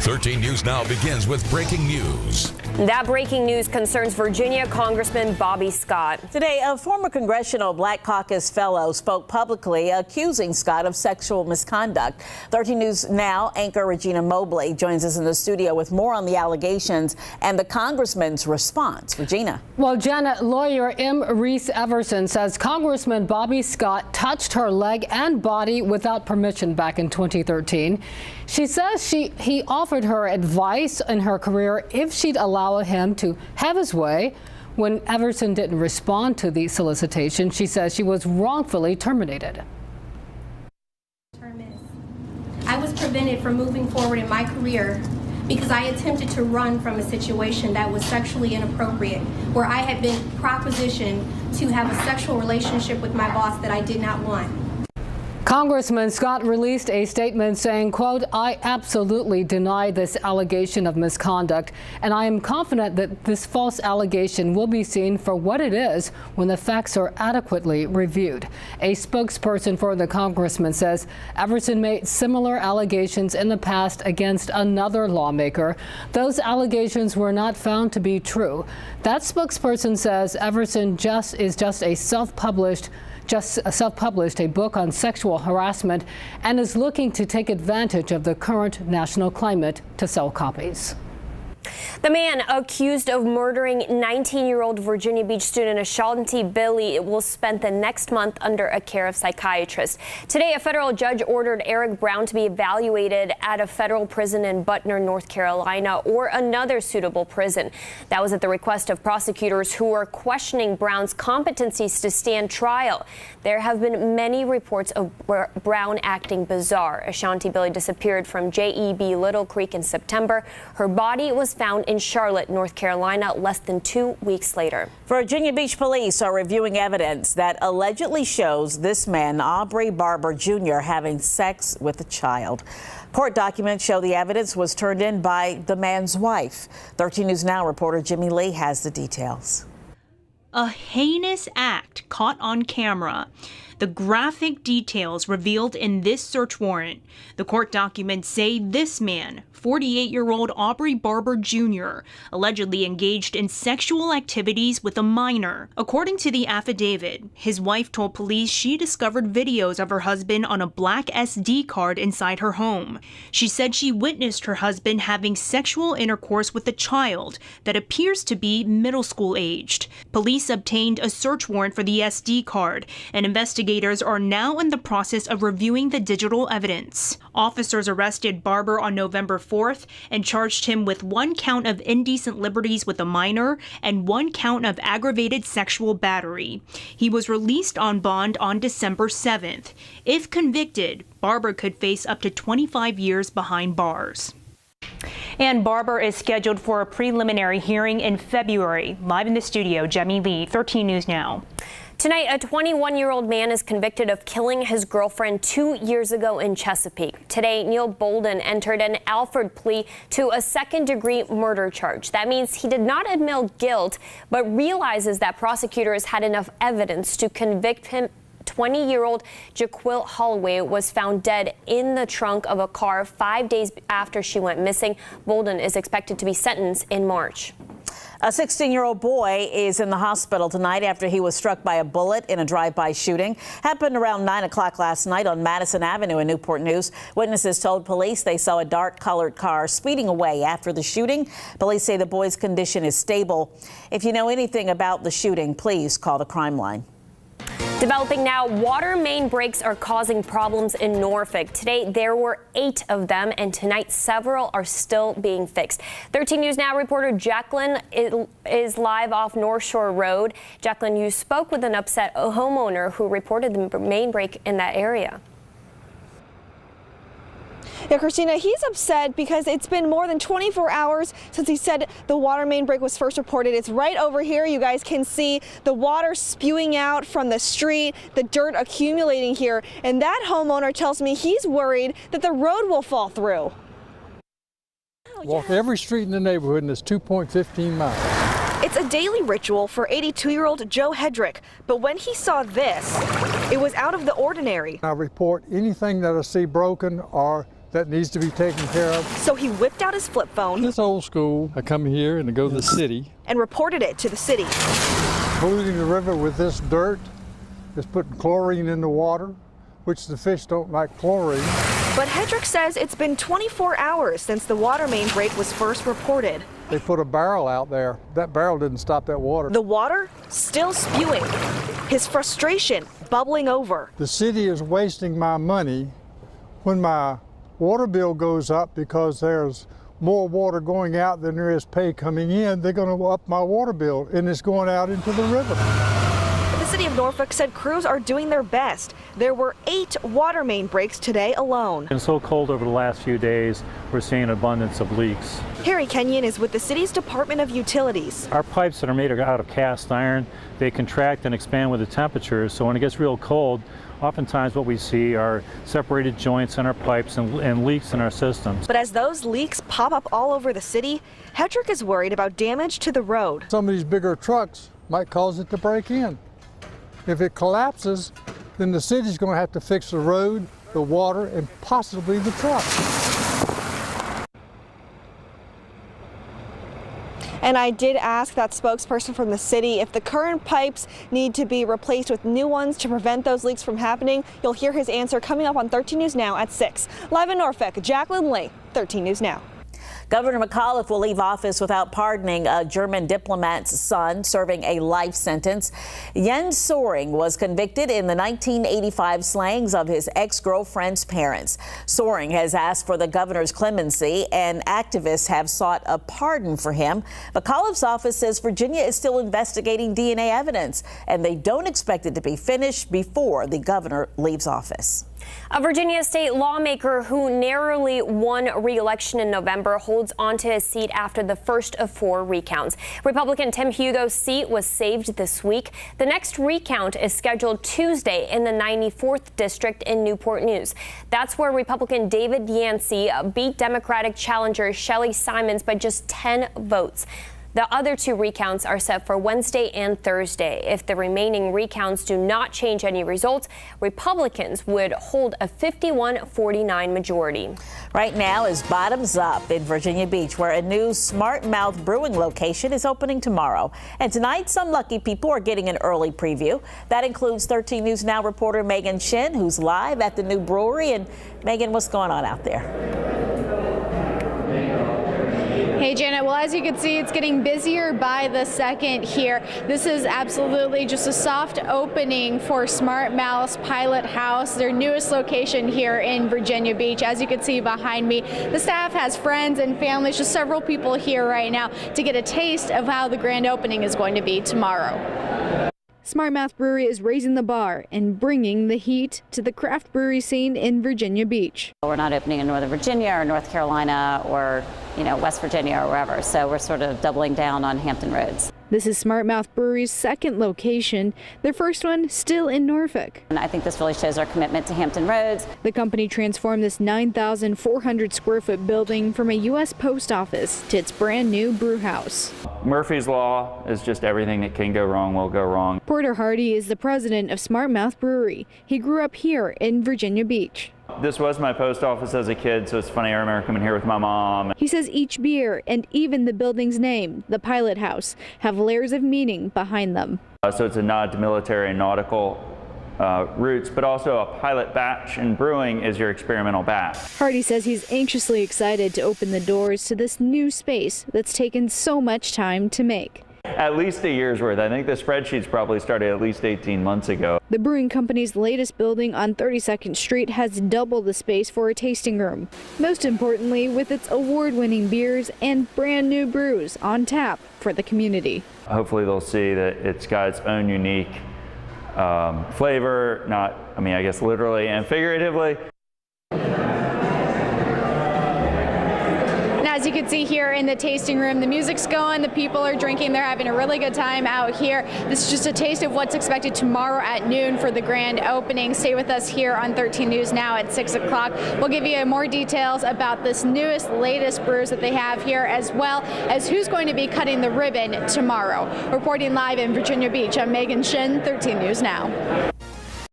13 News Now begins with breaking news. That breaking news concerns Virginia Congressman Bobby Scott. Today, a former Congressional Black Caucus fellow spoke publicly accusing Scott of sexual misconduct. 13 News Now anchor Regina Mobley joins us in the studio with more on the allegations and the congressman's response. Regina. Well, Janet, lawyer M. Reese Everson says Congressman Bobby Scott touched her leg and body without permission back in 2013. She says he offered her advice in her career if she'd allow him to have his way. When Everson didn't respond to the solicitation, she says she was wrongfully terminated. I was prevented from moving forward in my career because I attempted to run from a situation that was sexually inappropriate, where I had been propositioned to have a sexual relationship with my boss that I did not want. Congressman Scott released a statement saying, quote, "I absolutely deny this allegation of misconduct, and I am confident that this false allegation will be seen for what it is when the facts are adequately reviewed." A spokesperson for the congressman says Everson made similar allegations in the past against another lawmaker. Those allegations were not found to be true. That spokesperson says Everson is just self-published a book on sexual harassment and is looking to take advantage of the current national climate to sell copies. The man accused of murdering 19-year-old Virginia Beach student Ashanti Billy will spend the next month under a care of psychiatrist. Today, a federal judge ordered Eric Brown to be evaluated at a federal prison in Butner, North Carolina, or another suitable prison. That was at the request of prosecutors who are questioning Brown's competencies to stand trial. There have been many reports of Brown acting bizarre. Ashanti Billy disappeared from JEB Little Creek in September. Her body was found in Charlotte, North Carolina, less than 2 weeks later. Virginia Beach police are reviewing evidence that allegedly shows this man, Aubrey Barber Jr., having sex with a child. Court documents show the evidence was turned in by the man's wife. 13 News Now reporter Jimmy Lee has the details. A heinous act caught on camera. The graphic details revealed in this search warrant. The court documents say this man, 48-year-old Aubrey Barber Jr., allegedly engaged in sexual activities with a minor. According to the affidavit, his wife told police she discovered videos of her husband on a black SD card inside her home. She said she witnessed her husband having sexual intercourse with a child that appears to be middle school aged. Police obtained a search warrant for the SD card, and investigators are now in the process of reviewing the digital evidence. Officers arrested Barber on November 4th and charged him with 1 count of indecent liberties with a minor and 1 count of aggravated sexual battery. He was released on bond on December 7th. If convicted, Barber could face up to 25 years behind bars. And Barber is scheduled for a preliminary hearing in February. Live in the studio, Jemmy Lee, 13 News Now. Tonight, a 21-year-old man is convicted of killing his girlfriend 2 years ago in Chesapeake. Today, Neil Bolden entered an Alford plea to a second-degree murder charge. That means he did not admit guilt, but realizes that prosecutors had enough evidence to convict him. 20-year-old Jaquil Holloway was found dead in the trunk of a car 5 days after she went missing. Bolden is expected to be sentenced in March. A 16-year-old boy is in the hospital tonight after he was struck by a bullet in a drive-by shooting. Happened around 9 o'clock last night on Madison Avenue in Newport News. Witnesses told police they saw a dark-colored car speeding away after the shooting. Police say the boy's condition is stable. If you know anything about the shooting, please call the crime line. Developing now, water main breaks are causing problems in Norfolk. Today, there were 8 of them, and tonight, several are still being fixed. 13 News Now reporter Jacqueline is live off North Shore Road. Jacqueline, you spoke with an upset homeowner who reported the main break in that area. Yeah, Kristina, he's upset because it's been more than 24 hours since he said the water main break was first reported. It's right over here. You guys can see the water spewing out from the street, the dirt accumulating here. And that homeowner tells me he's worried that the road will fall through. Walk every street in the neighborhood and it's 2.15 miles. It's a daily ritual for 82-year-old Joe Hedrick, but when he saw this, it was out of the ordinary. I report anything that I see broken or that needs to be taken care of. So he whipped out his flip phone. It's old school. I come here and I go to the city. And reported it to the city. Polluting the river with this dirt is putting chlorine in the water, which the fish don't like chlorine. But Hedrick says it's been 24 hours since the water main break was first reported. They put a barrel out there. That barrel didn't stop that water. The water still spewing. His frustration bubbling over. The city is wasting my money when my water bill goes up because there's more water going out than there is pay coming in. They're going to up my water bill, and it's going out into the river. The city of Norfolk said crews are doing their best. There were 8 water main breaks today alone. It's been so cold over the last few days, we're seeing an abundance of leaks. Harry Kenyon is with the city's Department of Utilities. Our pipes that are made out of cast iron, they contract and expand with the temperatures, so when it gets real cold, oftentimes what we see are separated joints in our pipes and leaks in our systems. But as those leaks pop up all over the city, Hedrick is worried about damage to the road. Some of these bigger trucks might cause it to break in. If it collapses, then the city's going to have to fix the road, the water, and possibly the truck. And I did ask that spokesperson from the city if the current pipes need to be replaced with new ones to prevent those leaks from happening. You'll hear his answer coming up on 13 News Now at 6. Live in Norfolk, Jacqueline Lee, 13 News Now. Governor McAuliffe will leave office without pardoning a German diplomat's son serving a life sentence. Jens Soering was convicted in the 1985 slayings of his ex-girlfriend's parents. Soering has asked for the governor's clemency, and activists have sought a pardon for him. McAuliffe's office says Virginia is still investigating DNA evidence, and they don't expect it to be finished before the governor leaves office. A Virginia state lawmaker who narrowly won re-election in November holds onto his seat after the first of 4 recounts. Republican Tim Hugo's seat was saved this week. The next recount is scheduled Tuesday in the 94th district in Newport News. That's where Republican David Yancey beat Democratic challenger Shelley Simons by just 10 votes. The other 2 recounts are set for Wednesday and Thursday. If the remaining recounts do not change any results, Republicans would hold a 51-49 majority. Right now is bottoms up in Virginia Beach, where a new Smartmouth Brewing location is opening tomorrow. And tonight, some lucky people are getting an early preview. That includes 13 News Now reporter Megan Shin, who's live at the new brewery. And Megan, what's going on out there? Hey, Janet. Well, as you can see, it's getting busier by the second here. This is absolutely just a soft opening for Smartmouth's Pilot House, their newest location here in Virginia Beach. As you can see behind me, the staff has friends and families, just several people here right now to get a taste of how the grand opening is going to be tomorrow. Smartmouth Brewery is raising the bar and bringing the heat to the craft brewery scene in Virginia Beach. We're not opening in Northern Virginia or North Carolina or, West Virginia or wherever, so we're sort of doubling down on Hampton Roads. This is Smartmouth Brewery's second location, their first one still in Norfolk. And I think this really shows our commitment to Hampton Roads. The company transformed this 9,400 square foot building from a U.S. post office to its brand new brew house. Murphy's Law is just everything that can go wrong will go wrong. Porter Hardy is the president of Smartmouth Brewery. He grew up here in Virginia Beach. This was my post office as a kid, so it's funny I remember coming here with my mom. He says each beer and even the building's name, the Pilot House, have layers of meaning behind them. So it's a nod to military and nautical roots, but also a pilot batch, and brewing is your experimental batch. Hardy says he's anxiously excited to open the doors to this new space that's taken so much time to make. At least a year's worth. I think the spreadsheets probably started at least 18 months ago. The brewing company's latest building on 32nd Street has double the space for a tasting room. Most importantly, with its award-winning beers and brand new brews on tap for the community. Hopefully they'll see that it's got its own unique flavor, I guess literally and figuratively. As you can see here in the tasting room, the music's going, the people are drinking, they're having a really good time out here. This is just a taste of what's expected tomorrow at noon for the grand opening. Stay with us here on 13 News Now at 6 o'clock. We'll give you more details about this latest brews that they have here, as well as who's going to be cutting the ribbon tomorrow. Reporting live in Virginia Beach, I'm Megan Shin, 13 News Now.